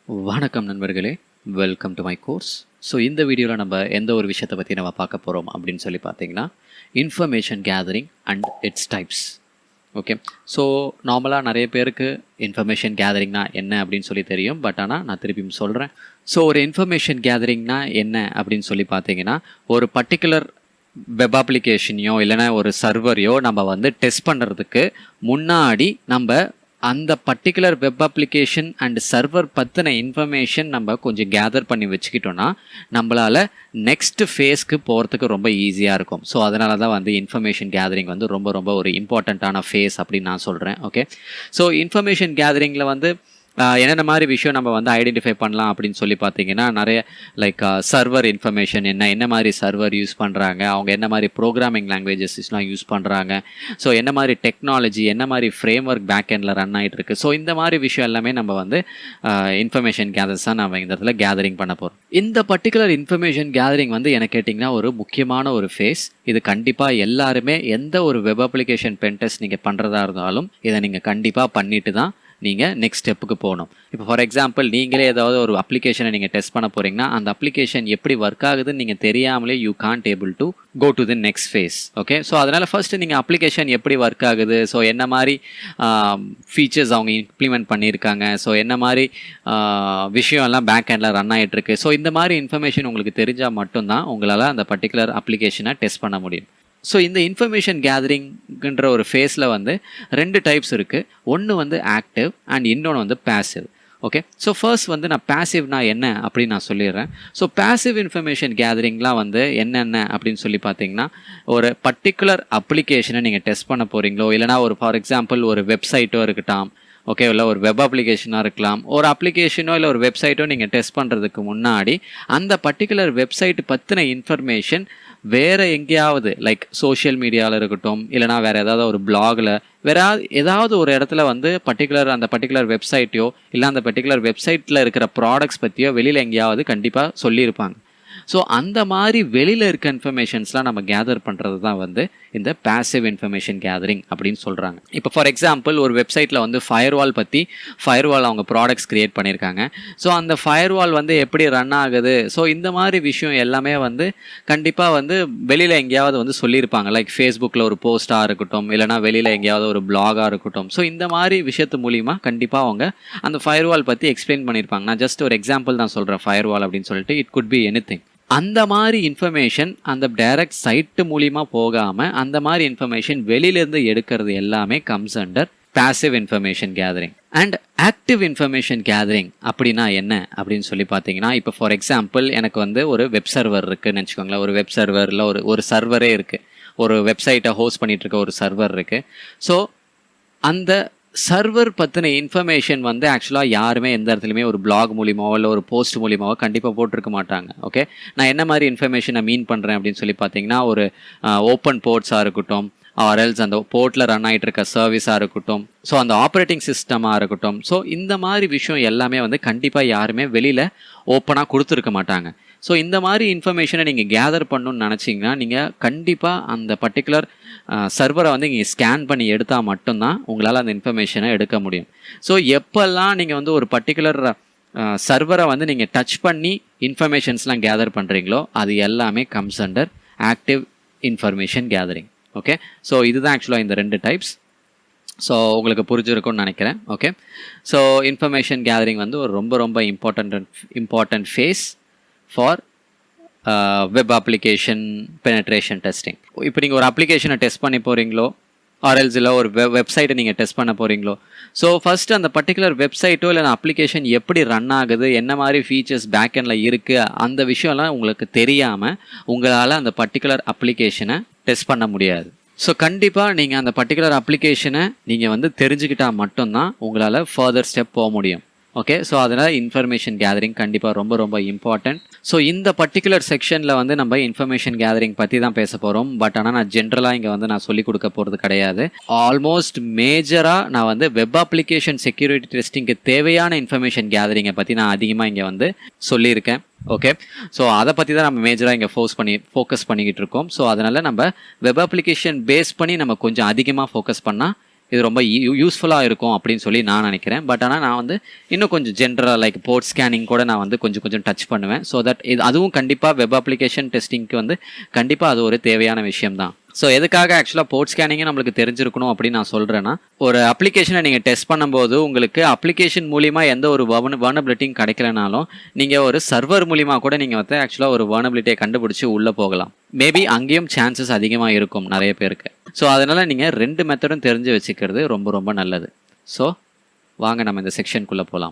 வணக்கம் நண்பர்களே, welcome to my course. So இந்த வீடியோவில் நம்ம எந்த ஒரு விஷயத்தை பற்றி நம்ம பார்க்க போகிறோம் அப்படின்னு சொல்லி பார்த்தீங்கன்னா, information gathering and it's types. Okay, so நார்மலாக நிறைய பேருக்கு இன்ஃபர்மேஷன் கேதரிங்னா என்ன அப்படின்னு சொல்லி தெரியும். பட் ஆனால் நான் திருப்பியும் சொல்கிறேன். ஸோ ஒரு இன்ஃபர்மேஷன் கேதரிங்னா என்ன அப்படின்னு சொல்லி பார்த்தீங்கன்னா, ஒரு பர்டிகுலர் வெப் அப்ளிகேஷனையோ இல்லைனா ஒரு சர்வரையோ நம்ம வந்து டெஸ்ட் பண்ணுறதுக்கு முன்னாடி நம்ம அந்த particular web application and server பற்றின இன்ஃபர்மேஷன் நம்ம கொஞ்சம் கேதர் பண்ணி வச்சுக்கிட்டோன்னா நம்மளால் நெக்ஸ்ட் ஃபேஸ்க்கு போகிறதுக்கு ரொம்ப ஈஸியாக இருக்கும். ஸோ அதனால தான் வந்து இன்ஃபர்மேஷன் கேதரிங் வந்து ரொம்ப ஒரு இம்பார்ட்டண்ட்டான ஃபேஸ் அப்படின்னு நான் சொல்கிறேன். ஓகே, ஸோ இன்ஃபர்மேஷன் கேதரிங்கில் வந்து என்னென்ன மாதிரி விஷயம் நம்ம வந்து ஐடென்டிஃபை பண்ணலாம் அப்படின்னு சொல்லி பார்த்தீங்கன்னா, நிறைய லைக் சர்வர் இன்ஃபர்மேஷன் என்ன மாதிரி சர்வர் யூஸ் பண்ணுறாங்க, அவங்க என்ன மாதிரி ப்ரோக்ராமிங் லாங்குவேஜஸ்லாம் யூஸ் பண்ணுறாங்க, ஸோ என்ன மாதிரி டெக்னாலஜி, என்ன மாதிரி ஃப்ரேம் ஒர்க் பேக் எண்டில் ரன் ஆகிட்டு இருக்கு. ஸோ இந்த மாதிரி விஷயம் எல்லாமே நம்ம வந்து இன்ஃபர்மேஷன் கேதர்ஸாக நம்ம இந்த இடத்துல கேதரிங் பண்ண போகிறோம். இந்த பர்டிகுலர் இன்ஃபர்மேஷன் கேதரிங் வந்து எனக்கு கேட்டிங்கன்னா ஒரு முக்கியமான ஒரு ஃபேஸ். இது கண்டிப்பாக எல்லாருமே எந்த ஒரு வெப் அப்ளிகேஷன் பென் டெஸ்ட் நீங்கள் பண்ணுறதா இருந்தாலும் இதை நீங்கள் கண்டிப்பாக பண்ணிட்டு தான் நீங்கள் நெக்ஸ்ட் ஸ்டெப்புக்கு போகணும். இப்போ ஃபார் எக்ஸாம்பிள் நீங்களே ஏதாவது ஒரு அப்ளிகேஷனை நீங்கள் டெஸ்ட் பண்ண போகிறீங்கன்னா, அந்த அப்ளிகேஷன் எப்படி ஒர்க் ஆகுதுன்னு நீங்கள் தெரியாமலே you can't able to go to the next phase. Okay, so அதனால் ஃபர்ஸ்ட்டு நீங்கள் அப்ளிகேஷன் எப்படி ஒர்க் ஆகுது, ஸோ என்ன மாதிரி ஃபீச்சர்ஸ் அவங்க இம்ப்ளிமெண்ட் பண்ணியிருக்காங்க, ஸோ என்ன மாதிரி விஷயம் எல்லாம் பேக் எண்டில் ரன் ஆகிட்டு இருக்கு, ஸோ இந்த மாதிரி இன்ஃபர்மேஷன் உங்களுக்கு தெரிஞ்சால் மட்டும்தான் உங்களால் அந்த பர்டிகுலர் அப்ளிகேஷனை டெஸ்ட் பண்ண முடியும். ஸோ இந்த இன்ஃபர்மேஷன் கேதரிங்ன்ற ஒரு ஃபேஸில் வந்து 2 டைப்ஸ் இருக்குது. ஒன்று வந்து ஆக்டிவ் அண்ட் இன்னொன்று வந்து பேசிவ். ஓகே, ஸோ ஃபர்ஸ்ட் வந்து நான் பேசிவ்னா என்ன அப்படின்னு நான் சொல்லிடுறேன். ஸோ பேசிவ் இன்ஃபர்மேஷன் கேதரிங்லாம் வந்து என்னென்ன அப்படின்னு சொல்லி பார்த்தீங்கன்னா, ஒரு பர்டிகுலர் அப்ளிகேஷனை நீங்கள் டெஸ்ட் பண்ண போகிறீங்களோ இல்லைனா ஒரு ஃபார் எக்ஸாம்பிள் ஒரு வெப்சைட்டோ இருக்கட்டும், ஓகே, இல்லை ஒரு வெப் அப்ளிகேஷனாக இருக்கலாம், ஒரு அப்ளிகேஷனோ இல்லை ஒரு வெப்சைட்டோ நீங்கள் டெஸ்ட் பண்ணுறதுக்கு முன்னாடி அந்த பர்டிகுலர் வெப்சைட் பற்றின இன்ஃபர்மேஷன் வேறு எங்கேயாவது லைக் சோஷியல் மீடியாவில் இருக்கட்டும் இல்லைனா வேறு ஏதாவது ஒரு பிளாகில் வேறு ஏதாவது ஒரு இடத்துல வந்து அந்த பர்டிகுலர் வெப்சைட்டையோ இல்லை அந்த பர்டிகுலர் வெப்சைட்டில் இருக்கிற ப்ராடக்ட்ஸ் பற்றியோ வெளியில் எங்கேயாவது கண்டிப்பாக சொல்லியிருப்பாங்க. ஸோ அந்த மாதிரி வெளியில் இருக்க இன்ஃபர்மேஷன்ஸ்லாம் நம்ம கேதர் பண்ணுறது தான் வந்து இந்த பேசிவ் இன்ஃபர்மேஷன் கேதரிங் அப்படின்னு சொல்கிறாங்க. இப்போ ஃபார் எக்ஸாம்பிள் ஒரு வெப்சைட்டில் வந்து ஃபயர்வால் அவங்க ப்ராடக்ட்ஸ் க்ரியேட் பண்ணியிருக்காங்க. ஸோ அந்த ஃபயர்வால் வந்து எப்படி ரன் ஆகுது, ஸோ இந்த மாதிரி விஷயம் எல்லாமே வந்து கண்டிப்பாக வந்து வெளியில் எங்கேயாவது வந்து சொல்லியிருப்பாங்க. லைக் ஃபேஸ்புக்கில் ஒரு போஸ்ட்டாக இருக்கட்டும் இல்லைனா வெளியில் எங்கேயாவது ஒரு பிளாகாக இருக்கட்டும். ஸோ இந்த மாதிரி விஷயத்து மூலிமா கண்டிப்பாக அவங்க அந்த ஃபயர்வால் பற்றி எக்ஸ்பிளைன் பண்ணியிருப்பாங்க. நான் ஜஸ்ட் ஒரு எக்ஸாம்பிள் தான் சொல்கிறேன், ஃபயர்வால் அப்படின்னு சொல்லிட்டு. It could be anything. அந்த மாதிரி இன்ஃபர்மேஷன் அந்த டைரக்ட் சைட்டு மூலிமா போகாமல் அந்த மாதிரி இன்ஃபர்மேஷன் வெளியிலேருந்து எடுக்கிறது எல்லாமே comes under passive information gathering. And active information gathering அப்படின்னா என்ன அப்படின்னு சொல்லி பார்த்தீங்கன்னா, இப்போ ஃபார் எக்ஸாம்பிள் எனக்கு வந்து ஒரு வெப் சர்வர் இருக்குதுன்னு வச்சுக்கோங்களேன். ஒரு வெப் சர்வரில் ஒரு சர்வரே இருக்குது, ஒரு வெப்சைட்டை ஹோஸ்ட் பண்ணிகிட்டு இருக்க ஒரு சர்வர் இருக்குது. ஸோ அந்த சர்வர் பற்றின இன்ஃபர்மேஷன் வந்து ஆக்சுவலாக யாருமே எந்த இடத்துலையுமே ஒரு பிளாக் மூலியமாவோ இல்லை ஒரு போஸ்ட் மூலியமாவோ கண்டிப்பாக போட்டிருக்க மாட்டாங்க. ஓகே, நான் என்ன மாதிரி இன்ஃபர்மேஷனை மீன் பண்ணுறேன் அப்படின்னு சொல்லி பார்த்தீங்கன்னா, ஒரு ஓப்பன் போர்ட்ஸாக இருக்கட்டும் ஆர்எல்ஸ் அந்த போர்ட்டில் ரன் ஆகிட்டு இருக்க சர்வீஸாக இருக்கட்டும், ஸோ அந்த ஆப்ரேட்டிங் சிஸ்டமாக இருக்கட்டும். ஸோ இந்த மாதிரி விஷயம் எல்லாமே வந்து கண்டிப்பாக யாருமே வெளியில் ஓப்பனாக கொடுத்துருக்க மாட்டாங்க. ஸோ இந்த மாதிரி இன்ஃபர்மேஷனை நீங்கள் கேதர் பண்ணணுன்னு நினச்சிங்கன்னா நீங்கள் கண்டிப்பாக அந்த பர்டிகுலர் சர்வரை வந்து நீங்கள் ஸ்கேன் பண்ணி எடுத்தால் மட்டும்தான் உங்களால் அந்த இன்ஃபர்மேஷனை எடுக்க முடியும். ஸோ எப்போல்லாம் நீங்கள் வந்து ஒரு பர்டிகுலர் சர்வரை வந்து நீங்கள் டச் பண்ணி இன்ஃபர்மேஷன்ஸ்லாம் கேதர் பண்ணுறீங்களோ அது எல்லாமே comes under active information gathering. Okay, so இதுதான் ஆக்சுவலாக இந்த 2 டைப்ஸ். ஸோ உங்களுக்கு புரிஞ்சிருக்கும்னு நினைக்கிறேன். ஓகே, ஸோ இன்ஃபர்மேஷன் கேதரிங் வந்து ஒரு ரொம்ப important phase for web application penetration testing. இப்போ நீங்கள் ஒரு அப்ளிகேஷனை டெஸ்ட் பண்ணி போகிறீங்களோ ஆர்எல்ஸ் இல்லை ஒரு வெப்சைட்டை நீங்கள் டெஸ்ட் பண்ண போகிறீங்களோ, ஸோ ஃபஸ்ட்டு அந்த பர்டிகுலர் வெப்சைட்டோ இல்லை அப்ளிகேஷன் எப்படி ரன் ஆகுது, என்ன மாதிரி ஃபீச்சர்ஸ் பேக் எண்டில் இருக்குது, அந்த விஷயம்லாம் உங்களுக்கு தெரியாமல் உங்களால் அந்த பர்டிகுலர் அப்ளிகேஷனை டெஸ்ட் பண்ண முடியாது. ஸோ கண்டிப்பாக நீங்கள் அந்த பர்டிகுலர் அப்ளிகேஷனை நீங்கள் வந்து தெரிஞ்சுக்கிட்டால் மட்டும்தான் உங்களால் ஃபர்தர் ஸ்டெப் போக முடியும். ஓகே, ஸோ அதனால் இன்ஃபர்மேஷன் கேதரிங் கண்டிப்பாக ரொம்ப இம்பார்ட்டன்ட். ஸோ இந்த பர்டிகுலர் செக்ஷனில் வந்து நம்ம இன்ஃபர்மேஷன் கேதரிங் பற்றி தான் பேச போகிறோம். பட் ஆனால் நான் ஜென்ரலாக இங்கே வந்து நான் சொல்லிக் கொடுக்க போகிறது கிடையாது. ஆல்மோஸ்ட் மேஜராக நான் வந்து வெப் அப்ளிகேஷன் செக்யூரிட்டி டெஸ்டிங்க்கு தேவையான இன்ஃபர்மேஷன் கேதரிங்கை பற்றி நான் அதிகமாக இங்கே வந்து சொல்லியிருக்கேன். ஓகே, ஸோ அதை பற்றி தான் நம்ம மேஜராக இங்கே ஃபோக்கஸ் பண்ணிக்கிட்டு இருக்கோம். ஸோ அதனால் நம்ம வெப் அப்ளிகேஷன் பேஸ் பண்ணி நம்ம கொஞ்சம் அதிகமாக ஃபோக்கஸ் பண்ணால் இது ரொம்ப யூஸ்ஃபுல்லாக இருக்கும் அப்படின்னு சொல்லி நான் நினைக்கிறேன். பட் ஆனால் நான் வந்து இன்னும் கொஞ்சம் ஜென்ரலாக லைக் போர்ட் ஸ்கேனிங் கூட நான் வந்து கொஞ்சம் டச் பண்ணுவேன். ஸோ தட் இது அதுவும் கண்டிப்பாக வெப் அப்ளிகேஷன் டெஸ்டிங்க்கு வந்து கண்டிப்பாக அது ஒரு தேவையான விஷயம் தான். ஸோ எதுக்காக ஆக்சுவலாக போர்ட் ஸ்கேனிங்கே நம்மளுக்கு தெரிஞ்சிருக்கணும் அப்படின்னு நான் சொல்கிறேன்னா, ஒரு அப்ளிகேஷனை நீங்கள் டெஸ்ட் பண்ணும்போது உங்களுக்கு அப்ளிகேஷன் மூலிமா எந்த ஒரு வர்னபிலிட்டியும் கிடைக்கலனாலும் நீங்கள் ஒரு சர்வர் மூலிமா கூட நீங்கள் வந்து ஆக்சுவலாக ஒரு வர்னபிலிட்டியை கண்டுபிடிச்சி உள்ளே போகலாம். மேபி அங்கேயும் சான்சஸ் அதிகமாக இருக்கும் நிறைய பேருக்கு. ஸோ அதனால் நீங்கள் 2 மெத்தடும் தெரிஞ்சு வச்சுக்கிறது ரொம்ப நல்லது. ஸோ வாங்க நம்ம இந்த செக்ஷனுக்குள்ளே போகலாம்.